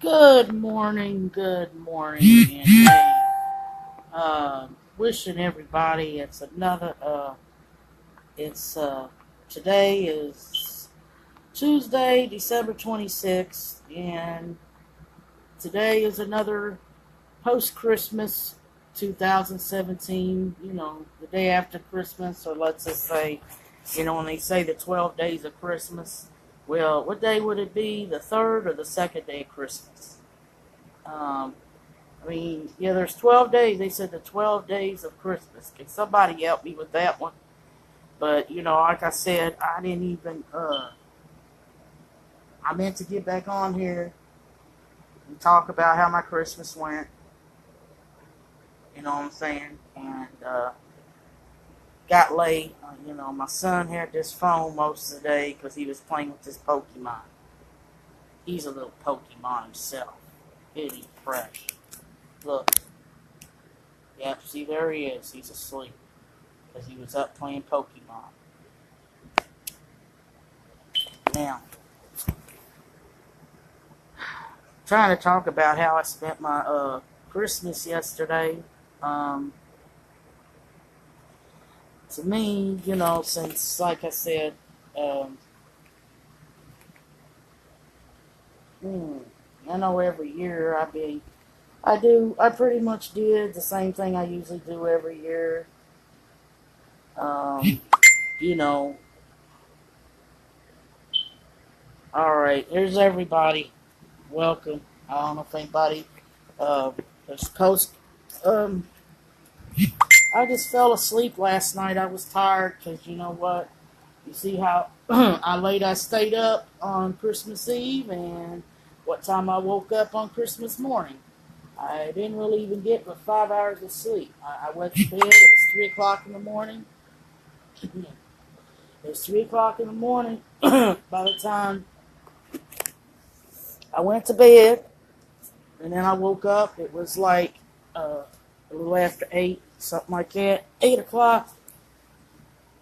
Good morning, and hey, wishing everybody. It's today is Tuesday, December 26th, and today is another post-Christmas 2017. The day after Christmas, or let's just say, when they say the 12 days of Christmas. Well, what day would it be? The third or the second day of Christmas? There's 12 days. They said the 12 days of Christmas. Can somebody help me with that one? But, like I said, I didn't even, I meant to get back on here and talk about how my Christmas went. You know what I'm saying? And, got late. My son had this phone most of the day because he was playing with this Pokemon. He's a little Pokemon himself. Isn't he fresh? Look. Yep, see, there he is. He's asleep because he was up playing Pokemon. Now, trying to talk about how I spent my Christmas yesterday. To me, since, like I said, I know every year I pretty much did the same thing I usually do every year. You know, Alright, here's everybody. Welcome. I don't know if anybody, there's Coast, I just fell asleep last night. I was tired because you know what? You see how I stayed up on Christmas Eve and what time I woke up on Christmas morning. I didn't really even get but 5 hours of sleep. I went to bed. It was 3 o'clock in the morning. It was 3 o'clock in the morning by the time I went to bed. And then I woke up. It was like a little after 8, something like that. 8 o'clock.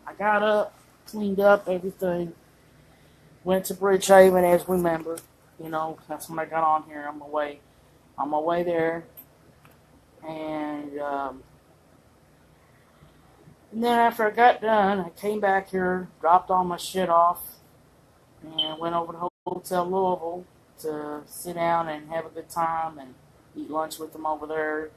I got up, cleaned up everything. Went to Bridgehaven as remembered. That's when I got on here on my way there. And then after I got done, I came back here, dropped all my shit off, and went over to Hotel Louisville to sit down and have a good time and eat lunch with them over there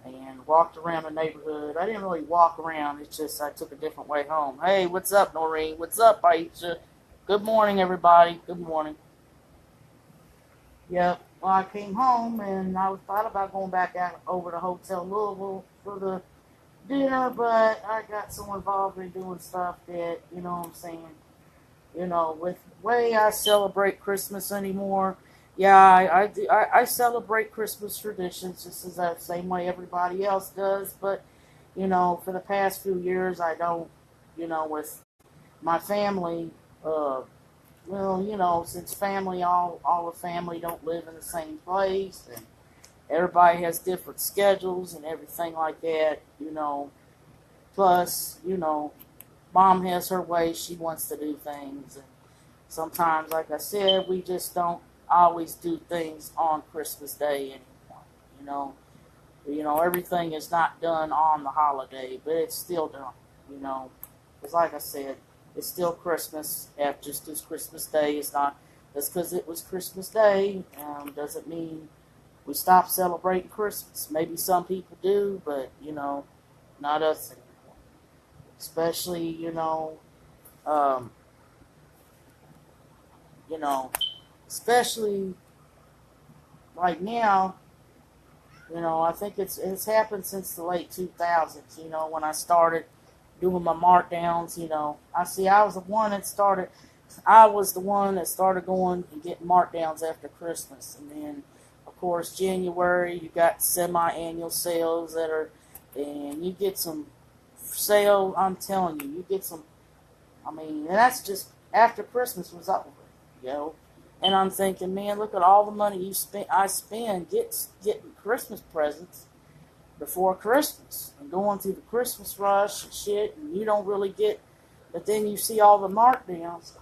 and walked around the neighborhood. I didn't really walk around. It's just I took a different way home. Hey, what's up, Noreen? What's up, Aisha? Good morning, everybody. Good morning. Yep. Well, I came home and I thought about going back out over to Hotel Louisville for the dinner, but I got so involved in doing stuff that, you know what I'm saying, with the way I celebrate Christmas anymore. Yeah, I celebrate Christmas traditions just as the same way everybody else does, but, for the past few years I don't, with my family, since all the family don't live in the same place, and everybody has different schedules and everything like that, plus, Mom has her way she wants to do things, and sometimes, like I said, we just don't always do things on Christmas Day anymore, everything is not done on the holiday, but it's still done, because like I said, it's still Christmas, just as Christmas Day is not, just because it was Christmas Day, doesn't mean we stop celebrating Christmas. Maybe some people do, but, not us anymore. Especially, especially right now, I think it's happened since the late 2000s, when I started doing my markdowns, I was the one that started going and getting markdowns after Christmas. And then, of course, January, you got semi-annual sales and you get some sale, I'm telling you, and that's just after Christmas was over, And I'm thinking, man, look at all the money I spend getting Christmas presents before Christmas and going through the Christmas rush and shit, and you don't really get, but then you see all the markdowns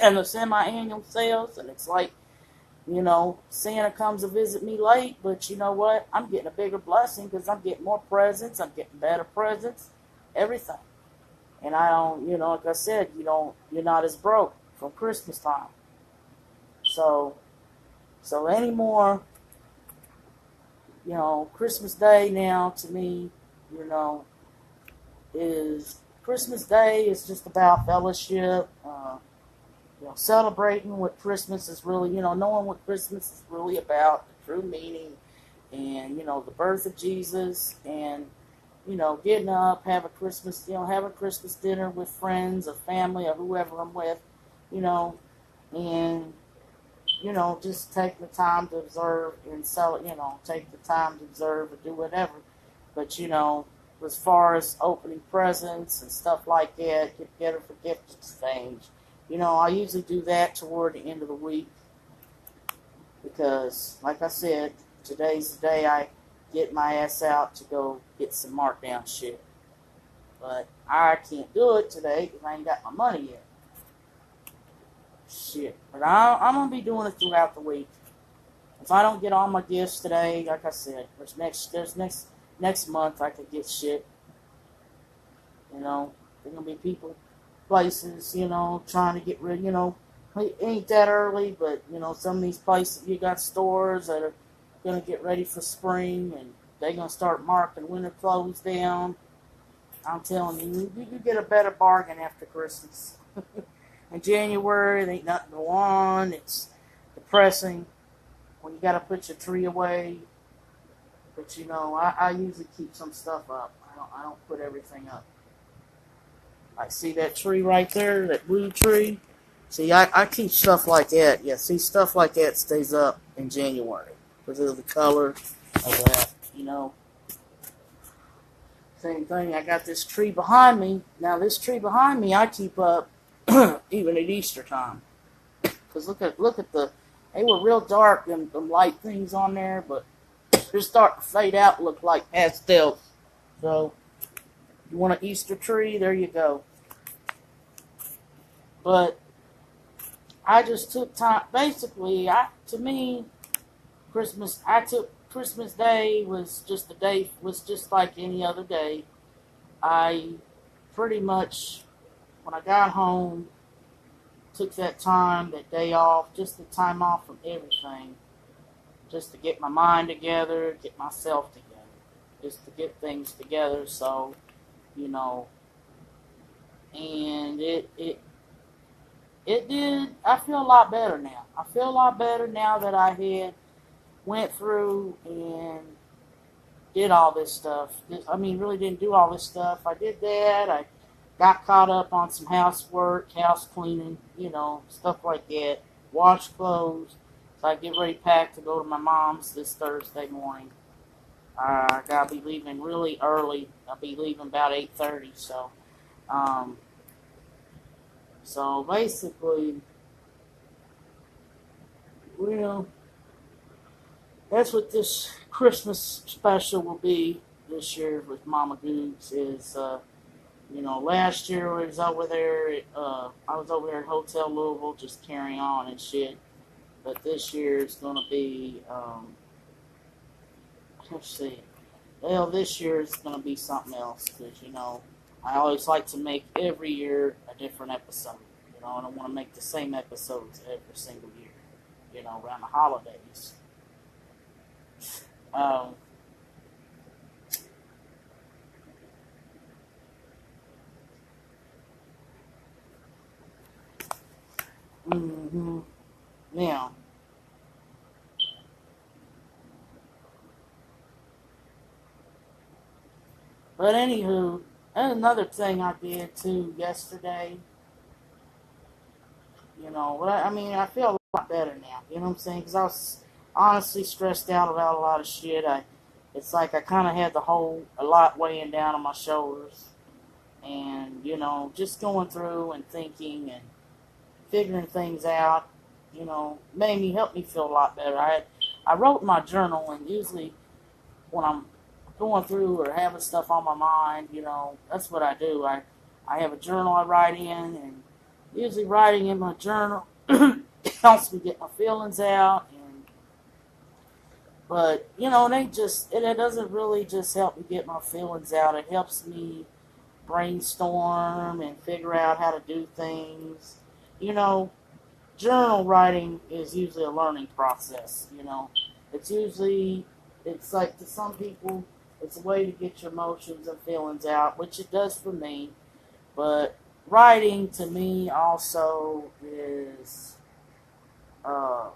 and the semi-annual sales, and it's like, You know, Santa comes to visit me late, but you know what? I'm getting a bigger blessing because I'm getting more presents. I'm getting better presents, everything. And I don't, like I said, you're not as broke from Christmas time. So, so anymore, Christmas Day now to me, you know, is Christmas Day is just about fellowship, celebrating what Christmas is really, knowing what Christmas is really about, the true meaning, and the birth of Jesus, and getting up, have a Christmas dinner with friends or family or whoever I'm with, you know, and just take the time to observe and sell, take the time to observe or do whatever. But as far as opening presents and stuff like that, get together for gift exchange, I usually do that toward the end of the week because, like I said, today's the day I get my ass out to go get some markdown shit. But I can't do it today because I ain't got my money yet. Shit. But I'm going to be doing it throughout the week. If I don't get all my gifts today, like I said, next month I could get shit. There's going to be people, places, trying to get rid, it ain't that early, but, some of these places, you got stores that are going to get ready for spring, and they're going to start marking winter clothes down. I'm telling you, you can get a better bargain after Christmas. In January, there ain't nothing to go on. It's depressing when you got to put your tree away. But, I usually keep some stuff up. I don't put everything up. I see that tree right there, that blue tree. See, I keep stuff like that. Yeah, see, stuff like that stays up in January because of the color of that, Same thing, I got this tree behind me. Now, this tree behind me, I keep up even at Easter time. Because look at they were real dark, them light things on there, but they're starting to fade out and look like pastels. So, you want an Easter tree? There you go. But I just took time. Basically, to me, Christmas Day was just a day, was just like any other day. I pretty much, when I got home, took that day off, just the time off from everything, just to get my mind together, get myself together, just to get things together. So, and it did. I feel a lot better now. I feel a lot better now that I had went through and did all this stuff. Really didn't do all this stuff. I did that. I got caught up on some housework, house cleaning, stuff like that. Washed clothes. So I get ready packed to go to my mom's this Thursday morning. I gotta be leaving really early. I'll be leaving about 8:30. So basically, that's what this Christmas special will be this year with Momma Googs. Is last year I was over there. I was over there at Hotel Louisville just carrying on and shit. But this year it's gonna be. Let's see. Well, this year it's gonna be something else because I always like to make every year a different episode. I don't want to make the same episodes every single year. Around the holidays. Now, but anywho, another thing I did too yesterday. I feel a lot better now. You know what I'm saying? Because I was honestly stressed out about a lot of shit. It's like I kind of had a lot weighing down on my shoulders. And, just going through and thinking and figuring things out, helped me feel a lot better. I wrote in my journal, and usually when I'm going through or having stuff on my mind, that's what I do. I have a journal I write in, and usually writing in my journal helps me get my feelings out, and But it doesn't really just help me get my feelings out. It helps me brainstorm and figure out how to do things. You know, journal writing is usually a learning process. It's usually, it's like to some people, it's a way to get your emotions and feelings out, which it does for me. But writing to me also is, uh,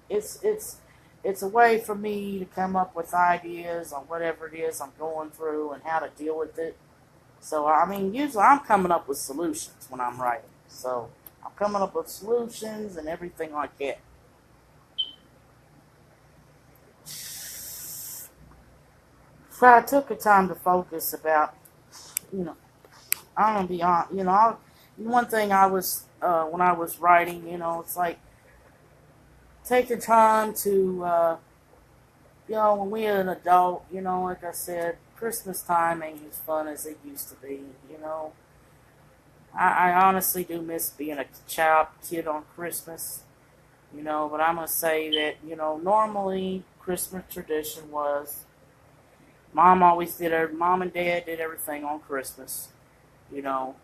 it's a way for me to come up with ideas on whatever it is I'm going through and how to deal with it. So I mean, usually I'm coming up with solutions when I'm writing. So I'm coming up with solutions and everything like that. So I took the time to focus about, you know, I'm gonna be on, one thing I was when I was writing, it's like take the time to, when we're an adult, like I said, Christmas time ain't as fun as it used to be. I honestly do miss being a child kid on Christmas. But I'm gonna say that normally Christmas tradition was mom and dad did everything on Christmas. You know,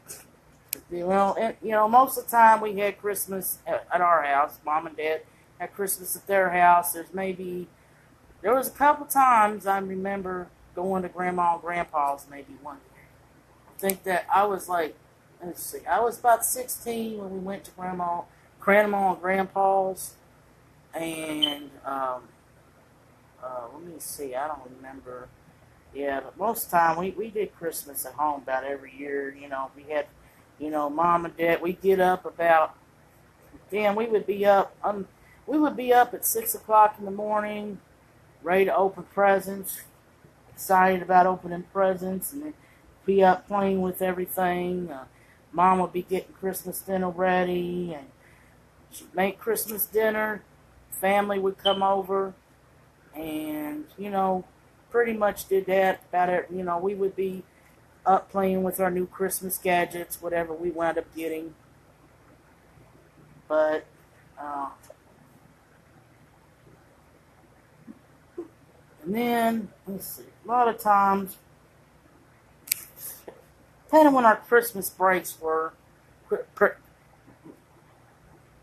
and, most of the time we had Christmas at our house. Mom and dad had Christmas at their house. There was a couple times I remember going to Grandma and Grandpa's maybe one year. I think that I was like, let's see, I was about 16 when we went to Grandma and Grandpa's, and let me see, I don't remember. Yeah, but most of the time we did Christmas at home about every year. We had, mom and dad. We get up about, damn, we would be up at 6 o'clock in the morning, ready to open presents, excited about opening presents, and then be up playing with everything. Mom would be getting Christmas dinner ready, and she'd make Christmas dinner. Family would come over, and pretty much did that about it. We would be up playing with our new Christmas gadgets, whatever we wound up getting. But and then let's see, a lot of times, depending when our Christmas breaks were,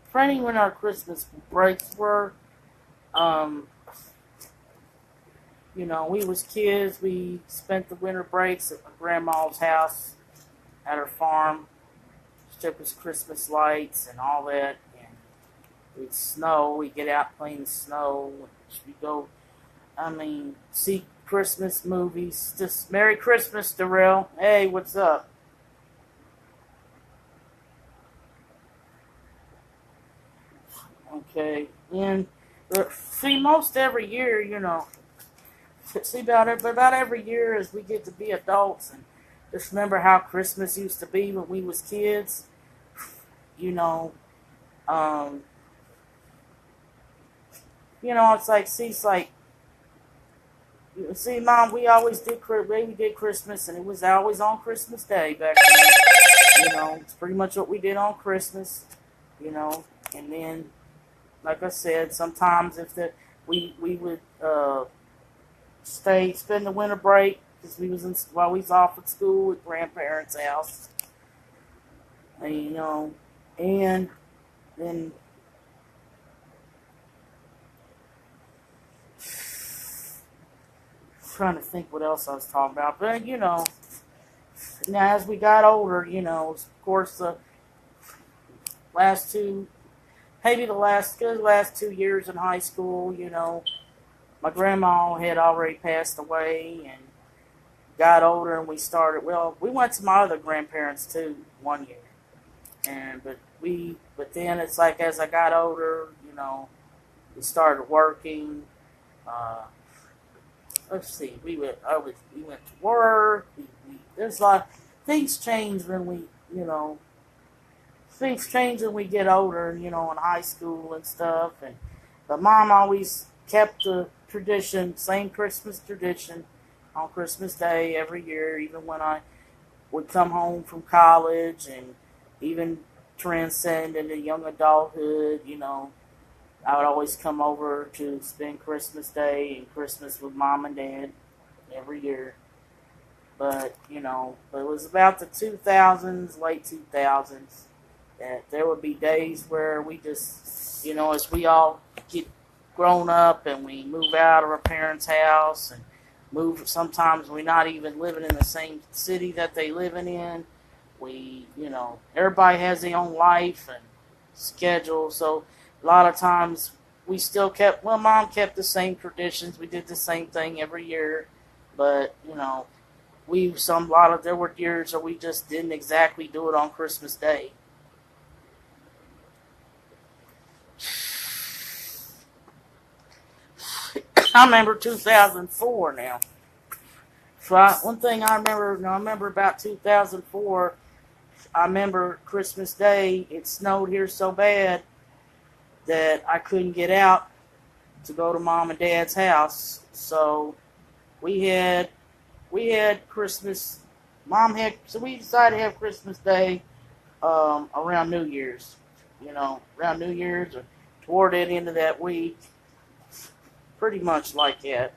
depending when our Christmas breaks were, um, we was kids. We spent the winter breaks at my grandma's house at her farm. She took us Christmas lights and all that. And we'd snow. We'd get out playing in the snow. We go, see Christmas movies. Just Merry Christmas, Darrell. Hey, what's up? Okay. And see, most every year, see about every year as we get to be adults and just remember how Christmas used to be when we was kids. You know, um, it's like see, Mom, we did Christmas, and it was always on Christmas Day back then. It's pretty much what we did on Christmas. And then, like I said, sometimes if we would spend the winter break because while we was off at school at grandparents' house, and and then trying to think what else I was talking about, but now as we got older, of course the last two, maybe the last 2 years in high school, my grandma had already passed away, and got older, and we went to my other grandparents too one year, but then it's like as I got older, we started working. Uh, let's see, we went to work. There's a lot things change when things change when we get older, in high school and stuff. But Mom always kept the tradition, same Christmas tradition, on Christmas Day every year, even when I would come home from college and even transcend into young adulthood. I would always come over to spend Christmas Day and Christmas with Mom and Dad every year. But, it was about the 2000s, late 2000s, that there would be days where we just, as we all get grown up and we move out of our parents' house and sometimes we're not even living in the same city that they living in. Everybody has their own life and schedule, so a lot of times we still Mom kept the same traditions. We did the same thing every year, but, there were years where we just didn't exactly do it on Christmas Day. I remember 2004 now. So one thing I remember about 2004, I remember Christmas Day, it snowed here so bad that I couldn't get out to go to Mom and Dad's house. So we had Christmas, so we decided to have Christmas Day around New Year's. Around New Year's or toward the end of that week. Pretty much like that.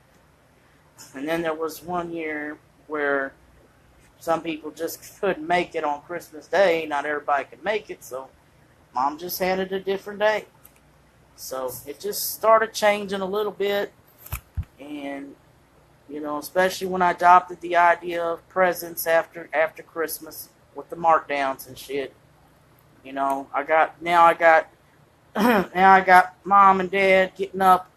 And then there was one year where some people just couldn't make it on Christmas Day. Not everybody could make it, so Mom just had it a different day. So it just started changing a little bit. And, especially when I adopted the idea of presents after Christmas with the markdowns and shit. Now I got Mom and Dad getting up.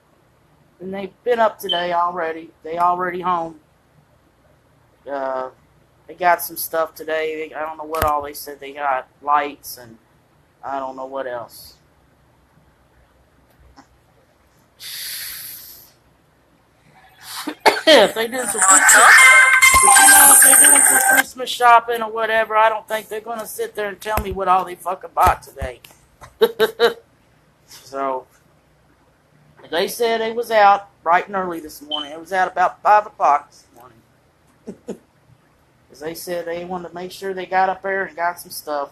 And they've been up today already. They already home. They got some stuff today. I don't know what all they said they got. Lights and I don't know what else. If they did some if they're doing some Christmas shopping or whatever, I don't think they're going to sit there and tell me what all they fucking bought today. So... They said it was out bright and early this morning. It was out about 5 o'clock this morning. Because they said they wanted to make sure they got up there and got some stuff.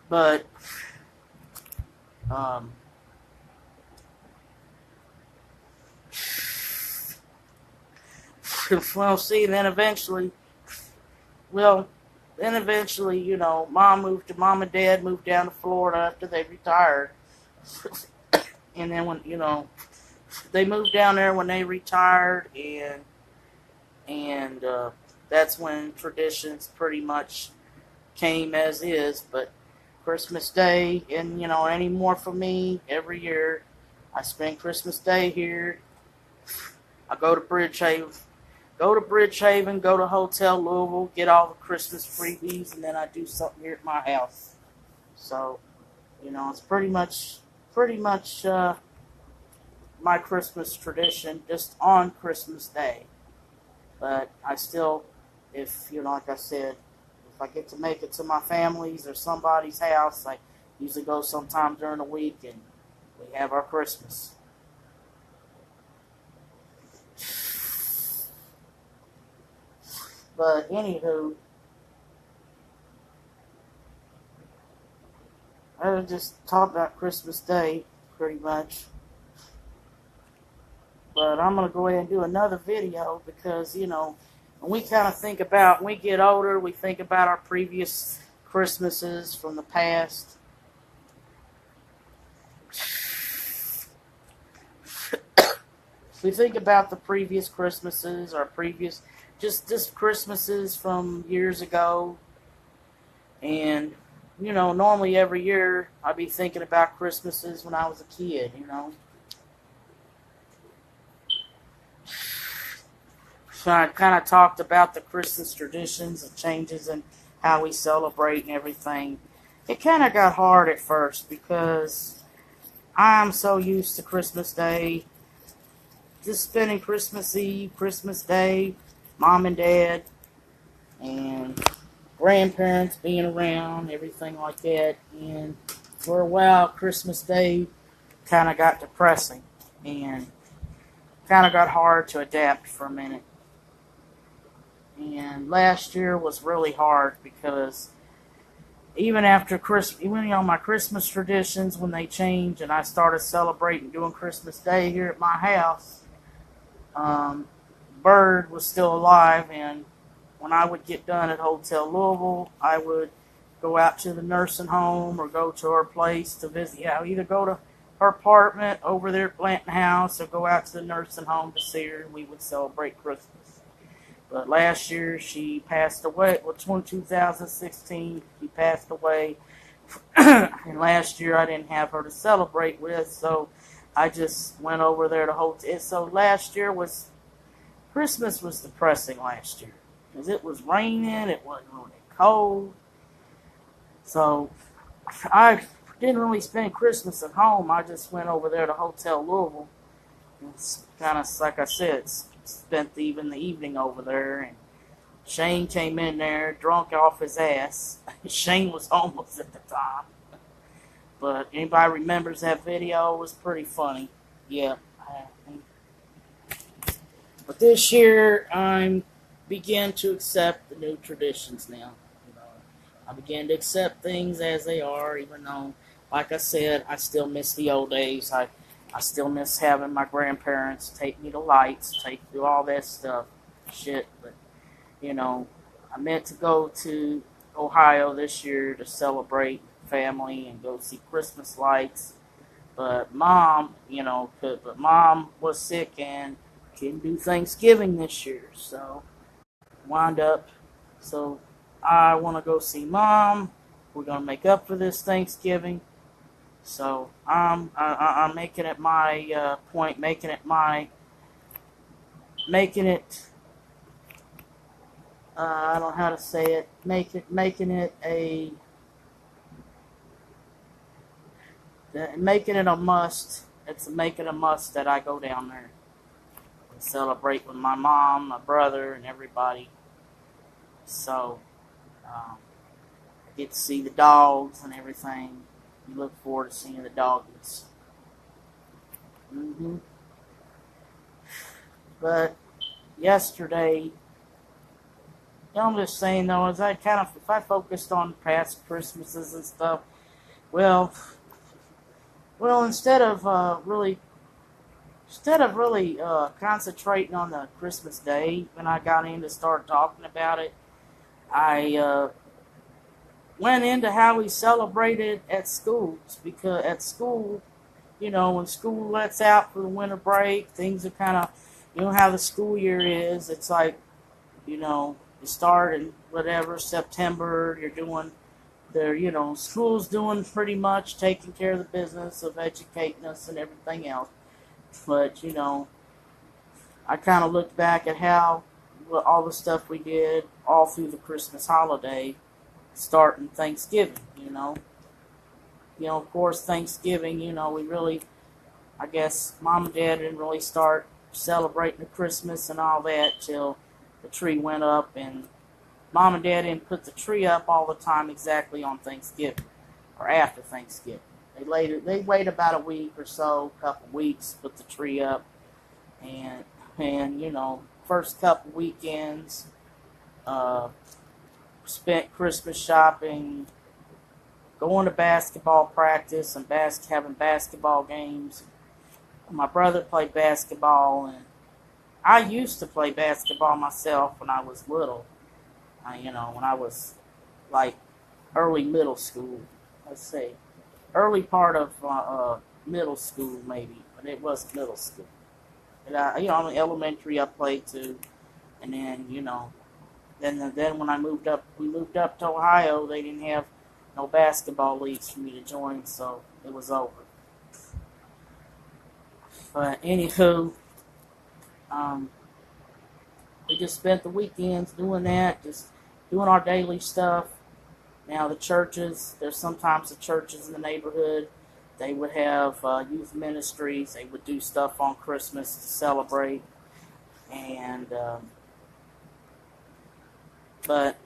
But, well, see, then eventually, Mom Mom and Dad moved down to Florida after they retired. And then they moved down there when they retired, and that's when traditions pretty much came as is. But Christmas Day, and anymore for me, every year I spend Christmas Day here. I go to Bridgehaven, go to Hotel Louisville, get all the Christmas freebies, and then I do something here at my house. So, it's pretty much my Christmas tradition just on Christmas Day. But I still, like I said, if I get to make it to my family's or somebody's house, I usually go sometime during the week and we have our Christmas. But anywho, I just talked about Christmas Day pretty much. But I'm going to go ahead and do another video because, when we kind of when we get older, we think about our previous Christmases from the past. We think about the previous Christmases, just Christmases from years ago. And, normally every year I'd be thinking about Christmases when I was a kid, So I kind of talked about the Christmas traditions and changes and how we celebrate and everything. It kind of got hard at first because I'm so used to Christmas Day, just spending Christmas Eve, Christmas Day, Mom and Dad, and grandparents being around, everything like that. And for a while, Christmas Day kind of got depressing and kind of got hard to adapt for a minute. And last year was really hard because even after Christmas, even my Christmas traditions, when they changed and I started celebrating doing Christmas Day here at my house, um, Bird was still alive, and when I would get done at Hotel Louisville, I would go out to the nursing home or go to her place to visit. Yeah, either go to her apartment over there at Blanton House or go out to the nursing home to see her, and we would celebrate Christmas. But last year she passed away. Well, 2016 she passed away, and last year I didn't have her to celebrate with, so I just went over there to hotel. So last year was Christmas was depressing last year because it was raining. It wasn't really cold, so I didn't really spend Christmas at home. I just went over there to Hotel Louisville. It's kind of like I said, spent even the evening over there, and Shane came in there drunk off his ass. Shane was homeless at the time, but anybody remembers that video? It was pretty funny. Yeah. But this year, I'm begin to accept the new traditions now. You know, I begin to accept things as they are, even though, like I said, I still miss the old days. I still miss having my grandparents take me to lights, take me to all that stuff, shit. But you know, I meant to go to Ohio this year to celebrate family and go see Christmas lights. But mom, but mom was sick and couldn't do Thanksgiving this year, so wind up. So I want to go see mom. We're gonna make up for this Thanksgiving. So I'm making it my point, making it I don't know how to say it, making it a must. It's making a must that I go down there and celebrate with my mom, my brother, and everybody. So I get to see the dogs and everything. You look forward to seeing the doggies. But yesterday, I'm just saying though, if I focused on past Christmases and stuff, well, instead of really concentrating on the Christmas Day, when I got in to start talking about it, I went into how we celebrated at schools. Because at school, when school lets out for the winter break, things are kind of, how the school year is. It's like, you start in whatever, September, you're doing school's doing pretty much taking care of the business of educating us and everything else. But, I kind of looked back at all the stuff we did all through the Christmas holiday, starting Thanksgiving, of course, Thanksgiving, we really, I guess, Mom and Dad didn't really start celebrating the Christmas and all that till the tree went up, and Mom and Dad didn't put the tree up all the time exactly on Thanksgiving or after Thanksgiving. They wait about a week or so, couple weeks, put the tree up, and first couple weekends, spent Christmas shopping, going to basketball practice and having basketball games. My brother played basketball, and I used to play basketball myself when I was little. When I was like early middle school, early part of middle school maybe, but it wasn't middle school. And in elementary I played too, and then then when we moved up to Ohio, they didn't have no basketball leagues for me to join, so it was over. But anywho, we just spent the weekends doing that, just doing our daily stuff. Now the churches, there's sometimes the churches in the neighborhood, they would have youth ministries. They would do stuff on Christmas to celebrate. And but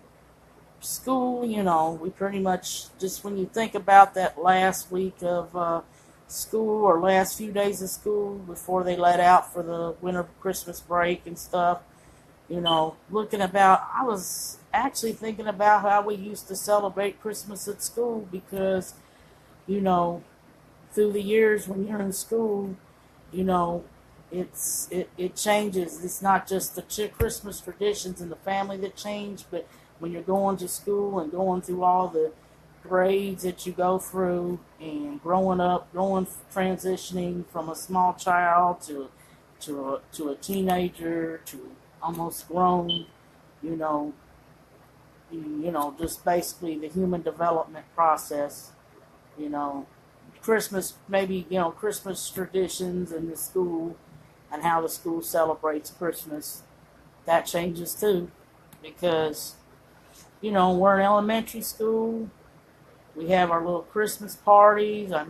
school, we pretty much just, when you think about that last week of school or last few days of school before they let out for the winter Christmas break and stuff, I was actually thinking about how we used to celebrate Christmas at school because, you know, through the years when you're in school, you know, it changes. It's not just the Christmas traditions and the family that change, but when you're going to school and going through all the grades that you go through and growing up, transitioning from a small child to a teenager to almost grown, you know, just basically the human development process, you know, Christmas, maybe, Christmas traditions in the school and how the school celebrates Christmas, that changes too. Because, we're in elementary school, we have our little Christmas parties. I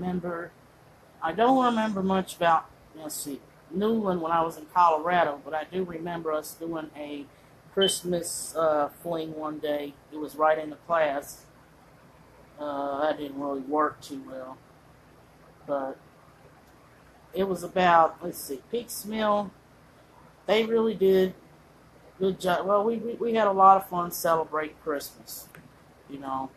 don't remember much about, let's see, Newland when I was in Colorado, but I do remember us doing a Christmas fling one day. It was right in the class. That didn't really work too well. But it was about, let's see, Peaks Mill. They really did good job. Well, we had a lot of fun celebrating Christmas. You know,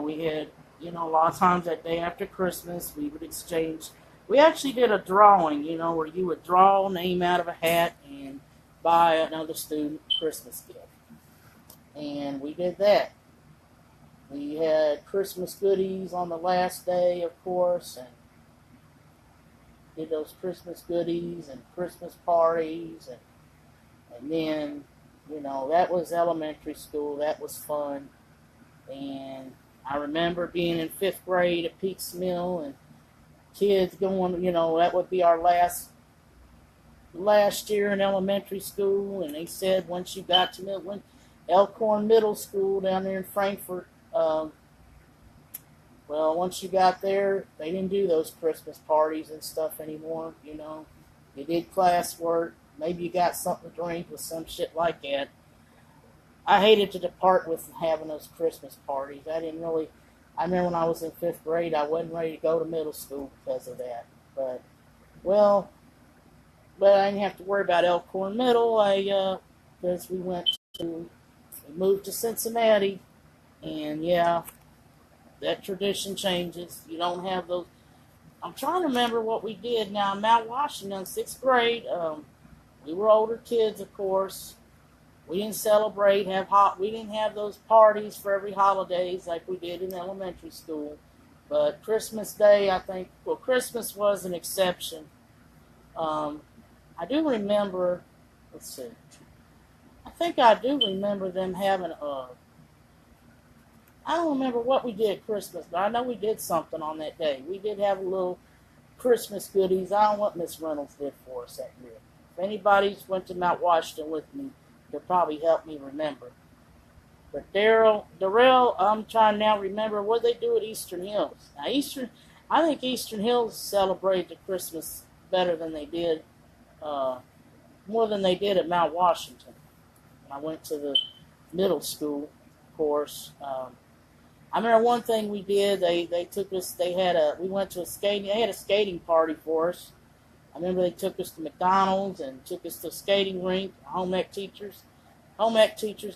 we had, a lot of times that day after Christmas, we would exchange. We actually did a drawing, where you would draw a name out of a hat and buy another student a Christmas gift. And we did that. We had Christmas goodies on the last day, of course, and did those Christmas goodies and Christmas parties, and then, that was elementary school. That was fun. And I remember being in 5th grade at Peaks Mill and kids going, that would be our last year in elementary school. And they said once you got to Elkhorn Middle School down there in Frankfort, well, once you got there, they didn't do those Christmas parties and stuff anymore, You did classwork. Maybe you got something to drink with some shit like that. I hated to depart with having those Christmas parties. I remember when I was in 5th grade, I wasn't ready to go to middle school because of that. But I didn't have to worry about Elkhorn Middle. Because we moved to Cincinnati, and yeah, that tradition changes. You don't have those. I'm trying to remember what we did now. Mount Washington, 6th grade. We were older kids, of course. We didn't celebrate, we didn't have those parties for every holidays like we did in elementary school. But Christmas Day, Christmas was an exception. I do remember, let's see, I think I do remember them having I don't remember what we did at Christmas, but I know we did something on that day. We did have a little Christmas goodies. I don't know what Miss Reynolds did for us that year. If anybody's went to Mount Washington with me, they'll probably help me remember. But Darrell, I'm trying to now remember what they do at Eastern Hills. Now, I think Eastern Hills celebrated Christmas better than they did, more than they did at Mount Washington. I went to the middle school, of course. I remember one thing we did. They took us. We went to a skating. They had a skating party for us. I remember they took us to McDonald's and took us to a skating rink. Home ec teachers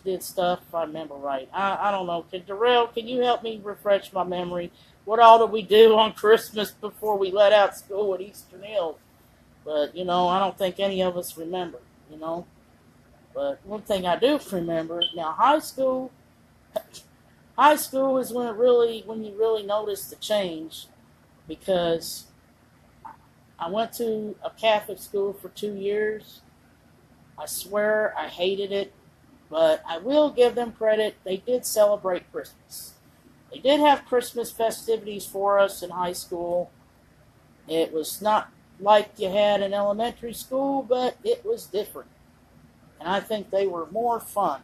did stuff, if I remember right. I don't know. Darrell, can you help me refresh my memory? What all did we do on Christmas before we let out school at Eastern Hills? But, I don't think any of us remember, But one thing I do remember, now high school is when you really notice the change, because I went to a Catholic school for 2 years. I swear I hated it, but I will give them credit. They did celebrate Christmas. They did have Christmas festivities for us in high school. It was not like you had in elementary school, but it was different. And I think they were more fun.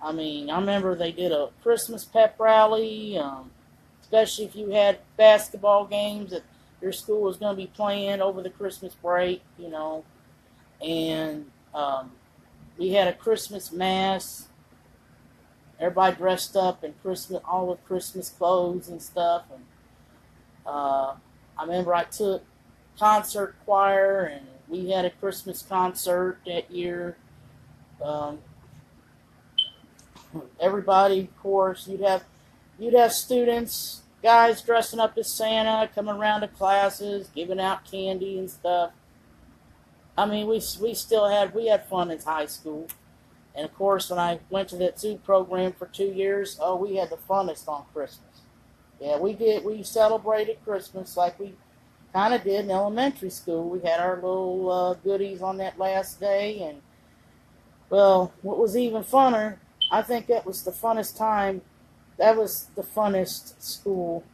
I remember they did a Christmas pep rally, especially if you had basketball games that your school was going to be playing over the Christmas break, And we had a Christmas mass. Everybody dressed up in all with Christmas clothes and stuff. And I remember I took concert choir, and we had a Christmas concert that year. Um, Everybody, of course, you'd have students, guys dressing up as Santa, coming around to classes, giving out candy and stuff. I mean, we had fun in high school, and of course, when I went to that zoo program for 2 years, oh, we had the funnest on Christmas. Yeah, we did. We celebrated Christmas like we kind of did in elementary school. We had our little goodies on that last day, and well, what was even funner, I think that was the funnest time. That was the funnest school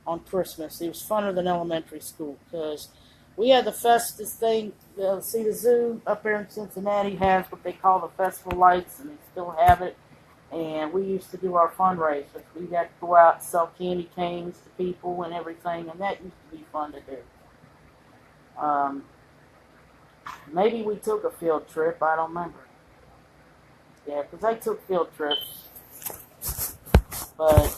on Christmas. It was funner than elementary school because we had the fastest thing. See, the zoo up there in Cincinnati has what they call the Festival Lights, and they still have it. And we used to do our fundraisers. We'd have to go out and sell candy canes to people and everything, and that used to be fun to do. Um, Maybe we took a field trip. I don't remember. Yeah, because I took field trips, but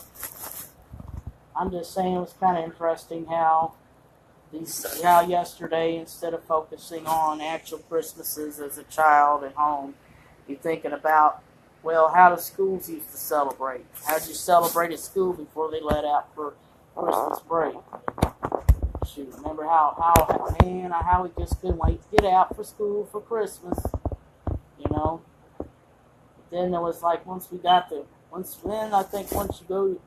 I'm just saying it was kind of interesting how yesterday, instead of focusing on actual Christmases as a child at home, you're thinking about, well, how the schools used to celebrate. How'd you celebrate at school before they let out for Christmas break? Shoot, remember how we just couldn't wait to get out for school for Christmas, you know? Then there was like once I think once you go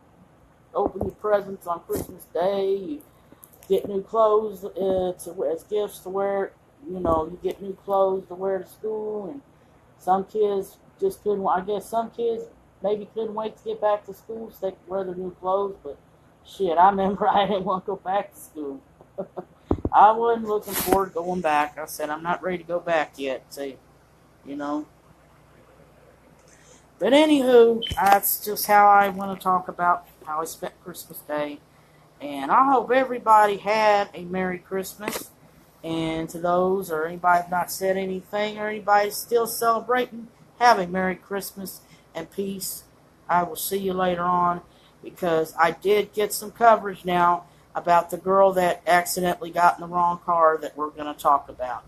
open your presents on Christmas Day, you get new clothes as gifts to wear. You get new clothes to wear to school, and some kids just couldn't. I guess some kids maybe couldn't wait to get back to school so they could wear their new clothes. But shit, I remember I didn't want to go back to school. I wasn't looking forward to going back. I said I'm not ready to go back yet. See, you know. But anywho, that's just how I want to talk about how I spent Christmas Day. And I hope everybody had a Merry Christmas. And to those or anybody not said anything or anybody still celebrating, have a Merry Christmas and peace. I will see you later on because I did get some coverage now about the girl that accidentally got in the wrong car that we're going to talk about.